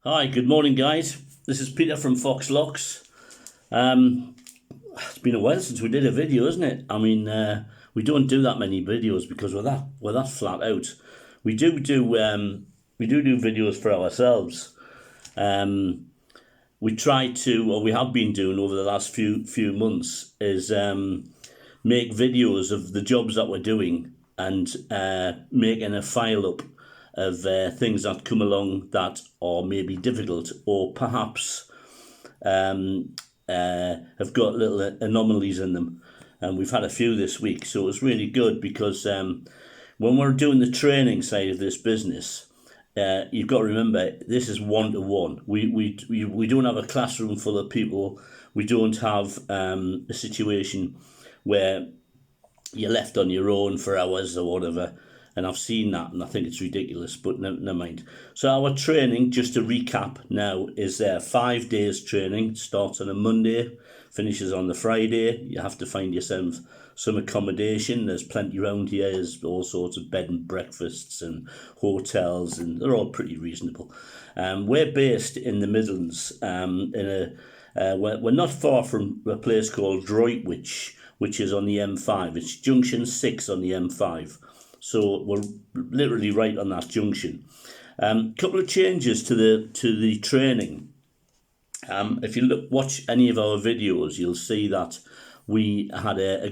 Hi, good morning, guys. This is Peter from Fox Locks. It's been a while since we did a video, isn't it? I mean, we don't do that many videos because we're that flat out. We do videos for ourselves. We try to, or we have been doing over the last few months, is make videos of the jobs that we're doing and making a file up of things that come along that are maybe difficult or perhaps have got little anomalies in them. And we've had a few this week, so it's really good because when we're doing the training side of this business, you've got to remember this is one-to-one. We don't have a classroom full of people. We don't have a situation where you're left on your own for hours or whatever. And I've seen that, and I think it's ridiculous, but never mind. So our training, just to recap now, is 5 days training. It starts on a Monday, finishes on the Friday. You have to find yourself some accommodation. There's plenty around here. There's all sorts of bed and breakfasts and hotels, and they're all pretty reasonable. We're based in the Midlands. We're not far from a place called Droitwich, which is on the M5. It's junction 6 on the M5. So we're literally right on that junction. Couple of changes to the training. If you watch any of our videos, you'll see that we had a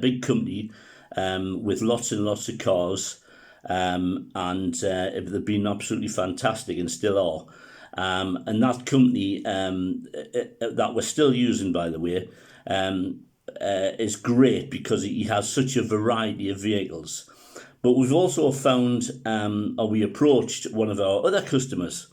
big company with lots and lots of cars, and they've been absolutely fantastic and still are. And that company that we're still using, by the way, is great because he has such a variety of vehicles. But we've also found, or we approached one of our other customers,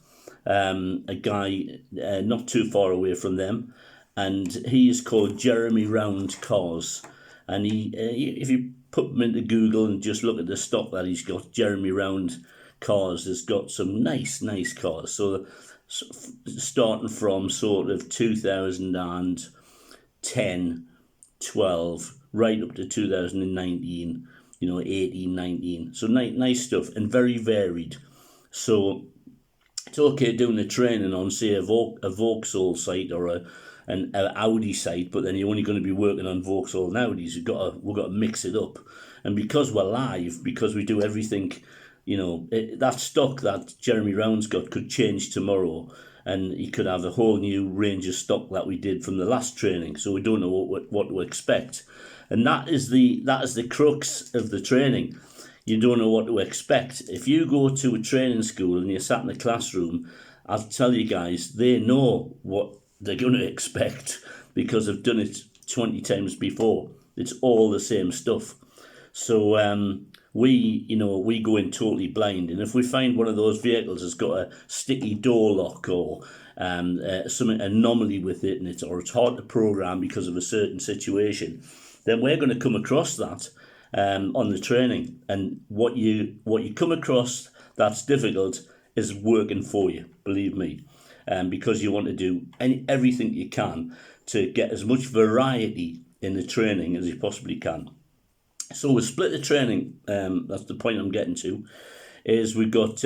a guy not too far away from them, and he is called Jeremy Round Cars. And if you put him into Google and just look at the stock that he's got, Jeremy Round Cars has got some nice cars. So starting from sort of 2010, 12, right up to 2019. 18, 19. So nice stuff and very varied. So it's okay doing the training on, say, a Vauxhall site or an Audi site, but then you're only going to be working on Vauxhall and Audis. We've got to mix it up. And because we're live, because we do everything, that stock that Jeremy Round's got could change tomorrow. And he could have a whole new range of stock that we did from the last training. So we don't know what to expect. And that is the crux of the training. You don't know what to expect. If you go to a training school and you're sat in the classroom, I'll tell you guys, they know what they're going to expect because they've done it 20 times before. It's all the same stuff. So we go in totally blind. And if we find one of those vehicles has got a sticky door lock or some anomaly with it, and it's hard to program because of a certain situation, then we're going to come across that on the training. And what you come across that's difficult is working for you, believe me, because you want to do everything you can to get as much variety in the training as you possibly can. So we split the training, that's the point I'm getting to, is we've got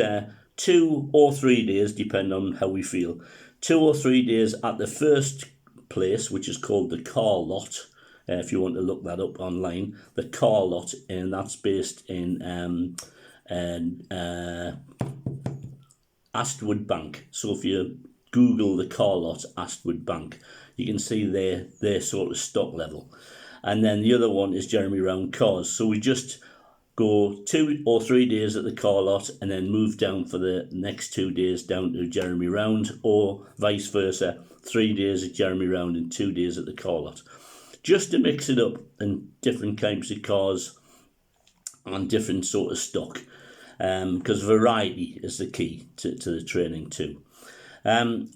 2 or 3 days, depending on how we feel. 2 or 3 days at the first place, which is called the Car Lot. If you want to look that up online, the Car Lot, and that's based in Astwood Bank. So if you Google the Car Lot Astwood Bank, you can see their sort of stock level. And then the other one is Jeremy Round Cars. So we just go 2 or 3 days at the Car Lot and then move down for the next 2 days down to Jeremy Round, or vice versa, 3 days at Jeremy Round and 2 days at the Car Lot. Just to mix it up in different types of cars and different sort of stock, because variety is the key to the training too.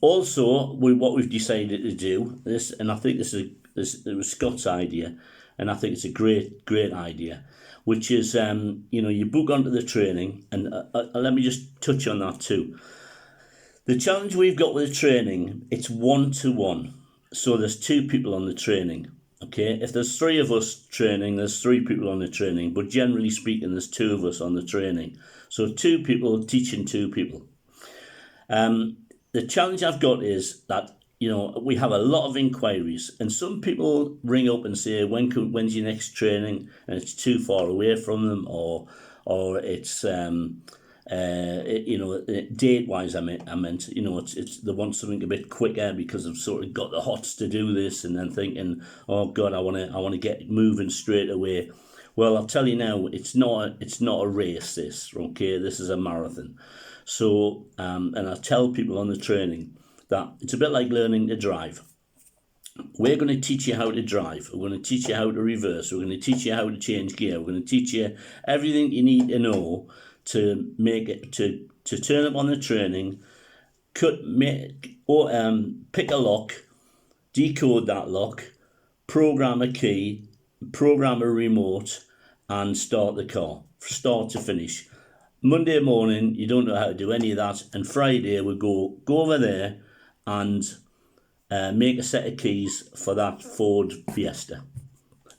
Also, what we've decided to do this, and I think it was Scott's idea, and I think it's a great idea, which is you book onto the training, and let me just touch on that too. The challenge we've got with the training, it's 1-to-1, so there's 2 people on the training. Okay, if there's 3 of us training, there's 3 people on the training, but generally speaking, there's 2 of us on the training. So 2 people teaching 2 people. the challenge I've got is that, we have a lot of inquiries, and some people ring up and say, when's your next training? And it's too far away from them, or it's date wise. I meant it's they want something a bit quicker because I've sort of got the hots to do this, and then thinking, oh God, I want to get moving straight away. Well, I'll tell you now, it's not a race. This is a marathon. So and I tell people on the training that it's a bit like learning to drive. We're going to teach you how to drive. We're going to teach you how to reverse. We're going to teach you how to change gear. We're going to teach you everything you need to know to make it to turn up on the training, pick a lock, decode that lock, program a key, program a remote, and start the car, start to finish. Monday morning, you don't know how to do any of that, and Friday we go over there and make a set of keys for that Ford Fiesta.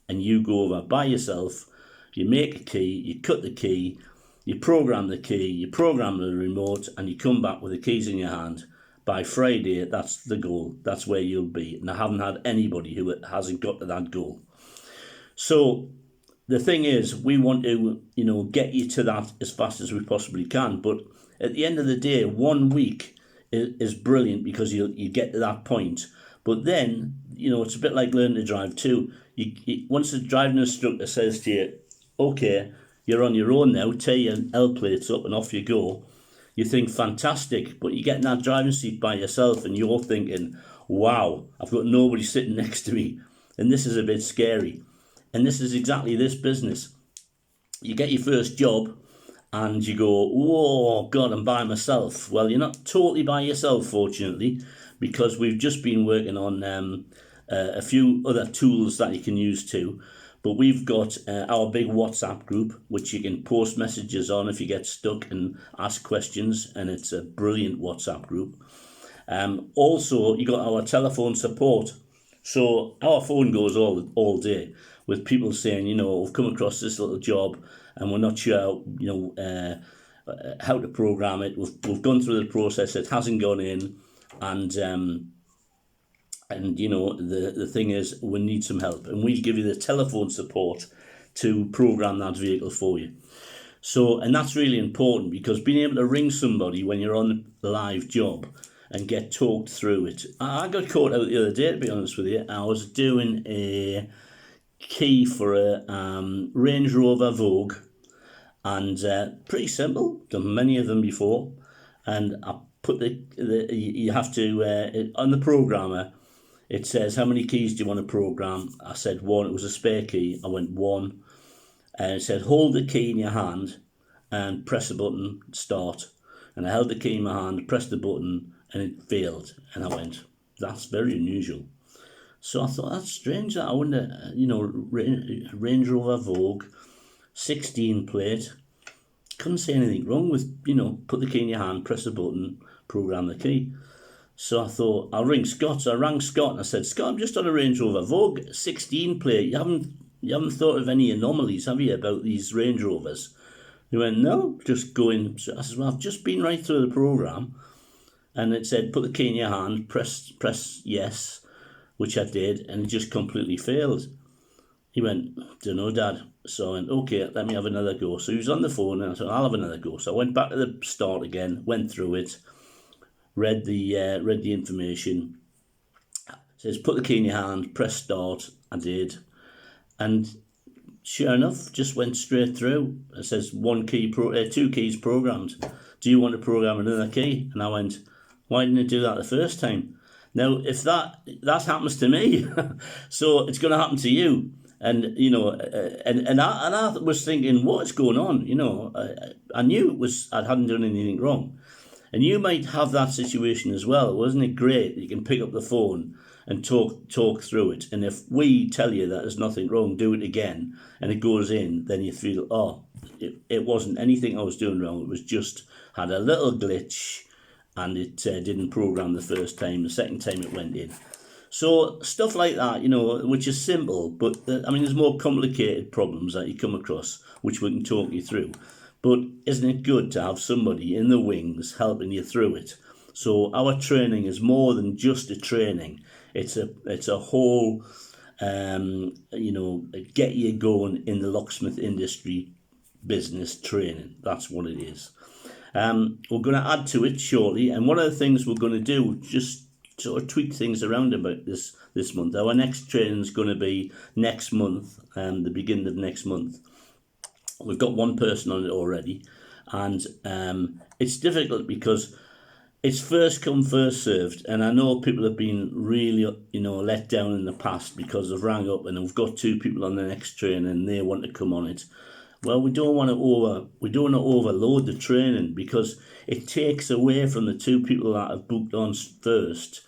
And you go over by yourself, you make a key, you cut the key, you program the key, you program the remote, and you come back with the keys in your hand. By Friday, that's the goal. That's where you'll be. And I haven't had anybody who hasn't got to that goal. So the thing is, we want to, get you to that as fast as we possibly can. But at the end of the day, 1 week is brilliant because you get to that point. But then, it's a bit like learning to drive too. Once the driving instructor says to you, okay, you're on your own now, tear your L plates up and off you go, you think fantastic, but you get in that driving seat by yourself and you're thinking, wow, I've got nobody sitting next to me. And this is a bit scary. And this is exactly this business. You get your first job and you go, whoa, God, I'm by myself. Well, you're not totally by yourself, fortunately, because we've just been working on a few other tools that you can use too. But we've got our big WhatsApp group, which you can post messages on if you get stuck and ask questions, and it's a brilliant WhatsApp group. Also, you got our telephone support. So our phone goes all day with people saying, we've come across this little job and we're not sure, how to program it. We've gone through the process, it hasn't gone in, and the thing is, we need some help, and we give you the telephone support to program that vehicle for you. So, and that's really important, because being able to ring somebody when you're on a live job and get talked through it. I got caught out the other day, to be honest with you. I was doing a key for a Range Rover Vogue, and pretty simple, done many of them before, and I put you have to, on the programmer, it says, how many keys do you want to program? I said 1, it was a spare key, I went 1, and it said, hold the key in your hand and press the button, start. And I held the key in my hand, pressed the button, and it failed. And I went, that's very unusual. So I thought, that's strange. That I wonder, Range Rover Vogue, 16 plate, couldn't see anything wrong with, put the key in your hand, press the button, program the key. So I thought, I'll ring Scott. So I rang Scott and I said, Scott, I'm just on a Range Rover Vogue, 16 plate. You haven't thought of any anomalies, have you, about these Range Rovers? He went, no, just going. So I said, well, I've just been right through the program, and it said, put the key in your hand, press yes, which I did, and it just completely failed. He went, don't know, Dad. So I went, okay, let me have another go. So he was on the phone, and I said, I'll have another go. So I went back to the start again, went through it, read the information. It says, put the key in your hand, press start. I did, and sure enough, just went straight through. It says 2 keys programmed. Do you want to program another key? And I went, why didn't it do that the first time? Now, if that happens to me, so it's going to happen to you. And and I was thinking, what's going on? I knew I hadn't done anything wrong. And you might have that situation as well. Wasn't it great that you can pick up the phone and talk through it? And if we tell you that there's nothing wrong, do it again, and it goes in, then you feel, oh, it wasn't anything I was doing wrong. It was just had a little glitch, and it didn't program the first time. The second time it went in. So stuff like that, which is simple, but there's more complicated problems that you come across, which we can talk you through. But isn't it good to have somebody in the wings helping you through it? So our training is more than just a training. It's a whole, get you going in the locksmith industry business training. That's what it is. We're going to add to it shortly, and one of the things we're going to do, just sort of tweak things around about this month. Our next training is going to be next month, the beginning of next month. We've got one person on it already, and it's difficult because it's first come, first served, and I know people have been really, let down in the past because they've rang up and we've got 2 people on the next training and they want to come on it. Well, we don't want to overload the training, because it takes away from the 2 people that have booked on first.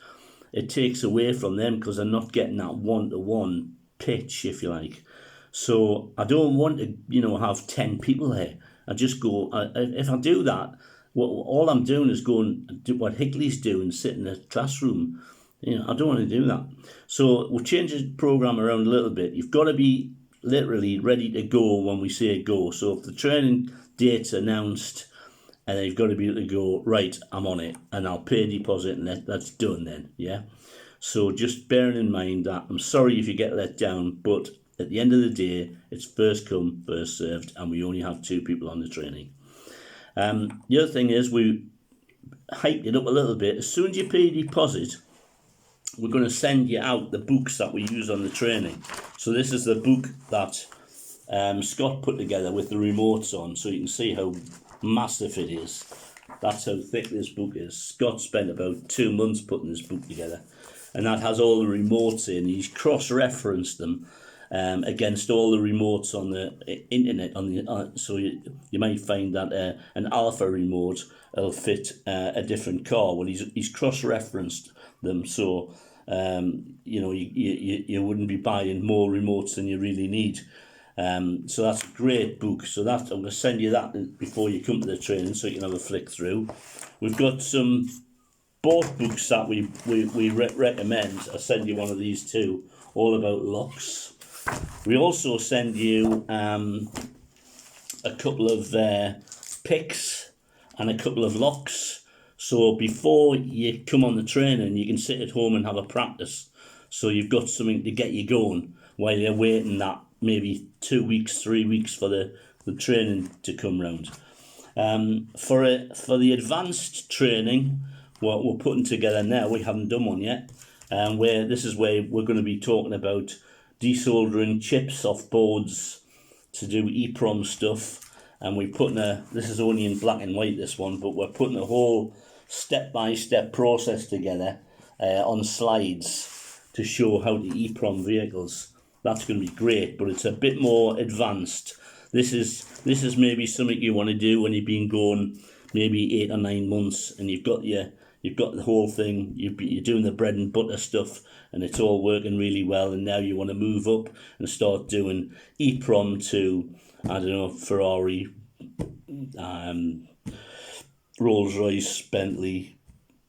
It takes away from them because they're not getting that one-to-one pitch, if you like. So I don't want to, have 10 people here. I just go, if I do that, all I'm doing is going do what Hickley's doing, sit in a classroom. I don't want to do that. So we'll change the program around a little bit. You've got to be literally ready to go when we say go. So if the training date's announced, and then you've got to be able to go, right, I'm on it, and I'll pay a deposit, and that's done then, yeah? So just bearing in mind that I'm sorry if you get let down, but at the end of the day, it's first come, first served, and we only have 2 people on the training. The other thing is, we hyped it up a little bit. As soon as you pay a deposit, we're going to send you out the books that we use on the training. So this is the book that Scott put together with the remotes on, so you can see how massive it is. That's how thick this book is. Scott spent about 2 months putting this book together, and that has all the remotes in. He's cross-referenced them against all the remotes on the internet. So you might find that an Alpha remote will fit a different car. Well, he's cross-referenced them, so you wouldn't be buying more remotes than you really need. So that's a great book. So I'm going to send you that before you come to the training, so you can have a flick through. We've got some both books that we recommend. I'll send you one of these too, all about locks. We also send you a couple of picks and a couple of locks. So before you come on the training, you can sit at home and have a practice. So you've got something to get you going while you're waiting that maybe 2 weeks, 3 weeks for the training to come round. For the advanced training, what we're putting together now, we haven't done one yet, this is where we're going to be talking about desoldering chips off boards to do EEPROM stuff. And we're putting this is only in black and white, this one, but we're putting a whole step-by-step process together on slides to show how to EEPROM vehicles. That's going to be great, but it's a bit more advanced. This is maybe something you want to do when you've been going maybe 8 or 9 months, and you've got the whole thing. You're doing the bread and butter stuff, and it's all working really well. And now you want to move up and start doing EEPROM to, I don't know, Ferrari, Rolls Royce, Bentley,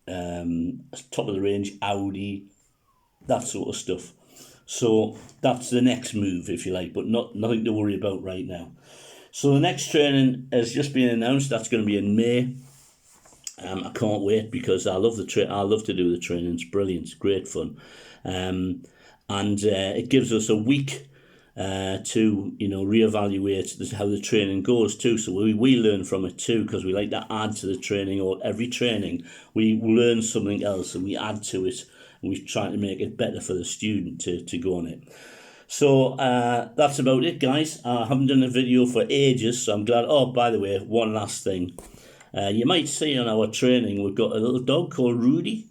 top of the range Audi, that sort of stuff. So that's the next move, if you like, but nothing to worry about right now. So the next training has just been announced. That's going to be in May. I can't wait, because I love I love to do the training. It's brilliant. It's great fun. And it gives us a week to reevaluate how the training goes too. So we learn from it too, because we like to add to the training, or every training we learn something else and we add to it. And we try to make it better for the student to go on it. So that's about it, guys. I haven't done a video for ages, so I'm glad. Oh, by the way, one last thing. You might see on our training, we've got a little dog called Rudy.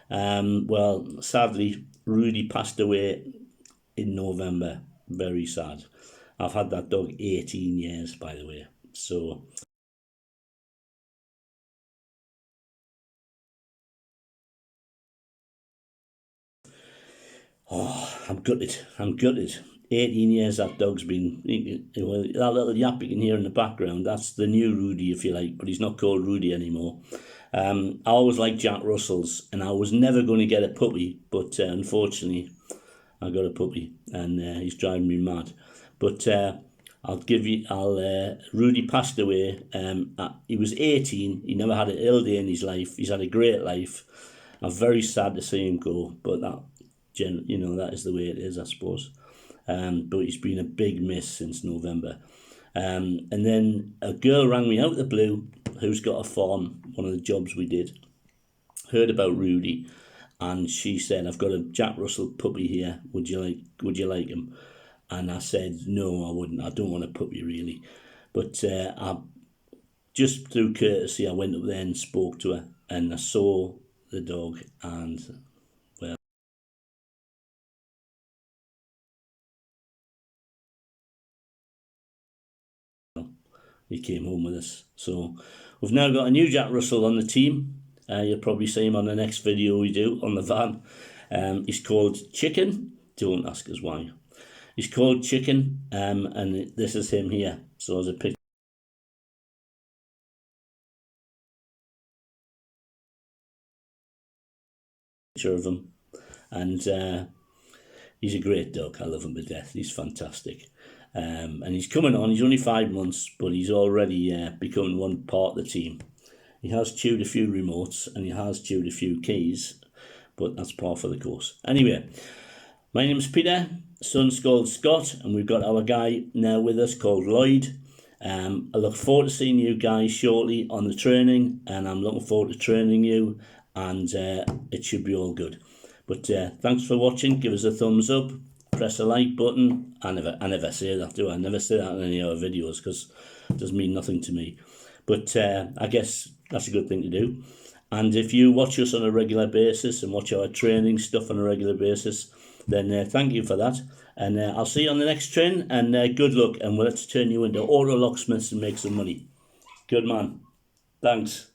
Well, sadly, Rudy passed away in November. Very sad. I've had that dog 18 years, by the way. So I'm gutted. 18 years that dog's been. That little yap you can hear in the background, that's the new Rudy, if you like, but he's not called Rudy anymore. I always liked Jack Russells, and I was never going to get a puppy, but unfortunately I got a puppy, and he's driving me mad. But Rudy passed away. He was 18. He never had an ill day in his life. He's had a great life. I'm very sad to see him go, but that is the way it is, I suppose. But he's been a big miss since November. And then a girl rang me out of the blue who's got a farm, one of the jobs we did, heard about Rudy, and she said, I've got a Jack Russell puppy here. Would you like him? And I said, no, I wouldn't. I don't want a puppy, really. But just through courtesy, I went up there and spoke to her, and I saw the dog, and well, he came home with us. So we've now got a new Jack Russell on the team. You'll probably see him on the next video we do on the van. He's called Chicken. Don't ask us why. He's called Chicken, and this is him here. So there's a picture of him, and he's a great dog. I love him to death. He's fantastic. And he's coming on. He's only 5 months, but he's already becoming one part of the team. He has chewed a few remotes, and he has chewed a few keys, but that's par for the course. Anyway, my name's Peter. Son's called Scott, and we've got our guy now with us called Lloyd. I look forward to seeing you guys shortly on the training, and I'm looking forward to training you, and it should be all good. But thanks for watching. Give us a thumbs up, press the like button. I never say that, do I? I never say that in any other videos because it doesn't mean nothing to me. But I guess that's a good thing to do. And if you watch us on a regular basis and watch our training stuff on a regular basis, then thank you for that. And I'll see you on the next train, and good luck, and let's turn you into auto locksmiths and make some money. Good man. Thanks.